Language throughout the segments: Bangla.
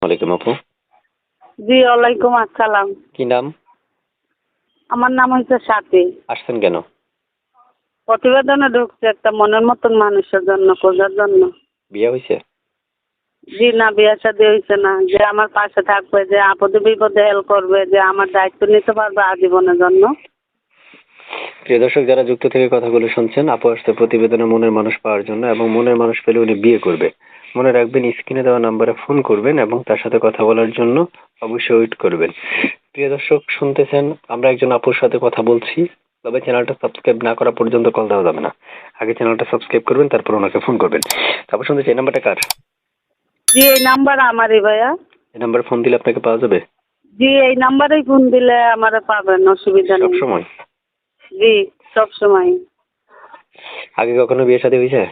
আলাইকুম আপু। জি ওয়ালাইকুম আসসালাম। কি নাম? আমার নাম হচ্ছে সাথী। আসছেন কেন? প্রতিবেদনে ঢুকছে একটা মনের মতন মানুষের জন্য, খোঁজার জন্য। বিয়ে হয়েছে? জি না, বিয়ে শাদী হয়েছে না। যে আমার পাশে থাকবে, যে আপদে বিপদে হেল্প করবে, যে আমার দায়িত্ব নিতে পারবে আজীবনের জন্য। প্রিয় দর্শক, যারা যুক্ত থেকে কথাগুলো শুনছেন, আপু আসছে প্রতিবেদনে মনের মানুষ পাওয়ার জন্য, এবং মনের মানুষ পেলে উনি বিয়ে করবে। মনে রাখবেন, স্ক্রিনে দেওয়া নাম্বারে ফোন করবেন এবং তার সাথে কথা বলার জন্য অবশ্যই ওয়েট করবেন। প্রিয় দর্শক, শুনতেছেন আমরা একজন আপুর সাথে কথা বলছি, তবে চ্যানেলটা সাবস্ক্রাইব না করা পর্যন্ত কল দেওয়া যাবে না। আগে চ্যানেলটা সাবস্ক্রাইব করবেন, তারপর ওনাকে ফোন করবেন। তারপর শুনতেছি, এই নাম্বারটা কার? জি এই নাম্বার আমারই ভাইয়া। এই নাম্বারে ফোন দিলে আপনাকে পাওয়া যাবে জি এই নাম্বারেই ফোন দিলে আমারে পাবেন, অসুবিধা সব নেই। সময়? জি সব সময়। আগে কখনো বিয়ে শাদী হয়েছে?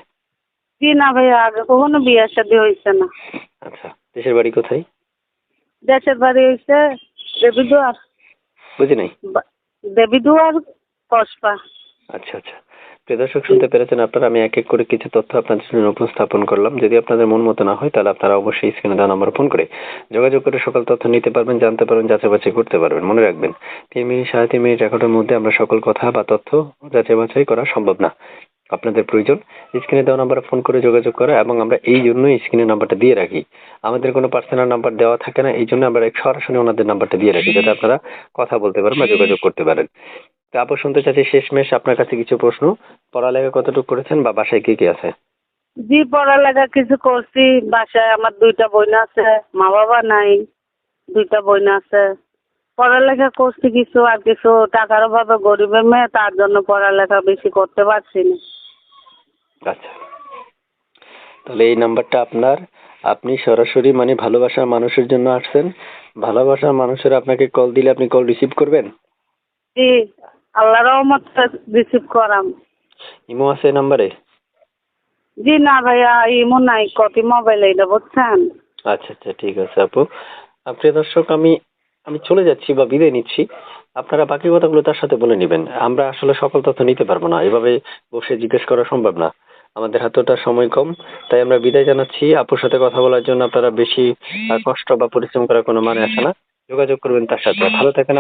জি না ভাইয়া, আগে কখনো বিয়ে শাদী হয়েছে না। আচ্ছা, দেশের বাড়ি কোথায়? দেশের বাড়ি হয়েছে দেবীদুয়ার। বুঝি নাই। দেবীদুয়ার কসবা। আচ্ছা আচ্ছা, প্রিয় দর্শক, শুনতে পেরেছেন আপনারা। আমি এক এক করে কিছু তথ্য আপনাদের জন্য উপস্থাপন করলাম। যদি আপনাদের মন মতো না হয়, তাহলে আপনারা অবশ্যই স্ক্রিনে দেওয়া নাম্বার ফোন করে যোগাযোগ করে সকল তথ্য নিতে পারবেন, জানতে পারবেন, যাচাই বাছাই করতে পারবেন। মনে রাখবেন, 3 মিনিট 3.5 মিনিট রেকর্ডের মধ্যে আমরা সকল কথা বা তথ্য যাচাই বাছাই করা সম্ভব না। আপনাদের প্রয়োজন স্ক্রিনে দেওয়া নাম্বারে ফোন করে যোগাযোগ করা, এবং আমরা এই জন্যই স্ক্রিনে নাম্বারটা দিয়ে রাখি। আমাদের কোনো পার্সোনাল নাম্বার দেওয়া থাকে না, এই জন্য আমরা সরাসরি ওনাদের নাম্বারটা দিয়ে রাখি, যাতে আপনারা কথা বলতে পারেন বা যোগাযোগ করতে পারেন। তারপর শুনতে চাচ্ছি শেষমেশ আপনার কাছে কিছু প্রশ্ন। পড়ালেখা কতটুকু করেছেন বা বাসায় কে কে আছে? জি পড়ালেখা কিছু করছি। বাসায় আমার 2টা বোন আছে, মা বাবা নাই। 2টা বোন আছে। পড়ালেখা করছি কিছু, আর কিছু টাকার অভাবে গরিবের মেয়ে, তার জন্য পড়ালেখা বেশি করতে পারছি না। আচ্ছা, তাহলে এই নাম্বারটা আপনার। আপনি সরাসরি মানে ভালোবাসার মানুষের জন্য আসছেন। ভালোবাসার মানুষের আপনাকে কল দিলে আপনি কল রিসিভ করবেন? জি আল্লাহ রহমত রিসিভ করাম। ইমো আছে এই নাম্বারে? জি না ভাইয়া, ইমন নাই, কপি মোবাইল এটা বুঝছেন। আচ্ছা আচ্ছা, ঠিক আছে আপু। প্রিয় দর্শক, আমি আমি চলে যাচ্ছি বা বিদায় নিচ্ছি। আপনারা বাকি কথাগুলো তার সাথে বলে নেবেন। আমরা আসলে সকল তথ্য নিতে পারবো না, এভাবে বসে জিজ্ঞেস করা সম্ভব না। আমাদের হাতে ওটা সময় কম, তাই আমরা বিদায় জানাচ্ছি। আপুর সাথে কথা বলার জন্য আপনারা বেশি কষ্ট বা পরিশ্রম করার কোনো মানে আসে না। যোগাযোগ করবেন তার সাথে। ভালো থাকেন।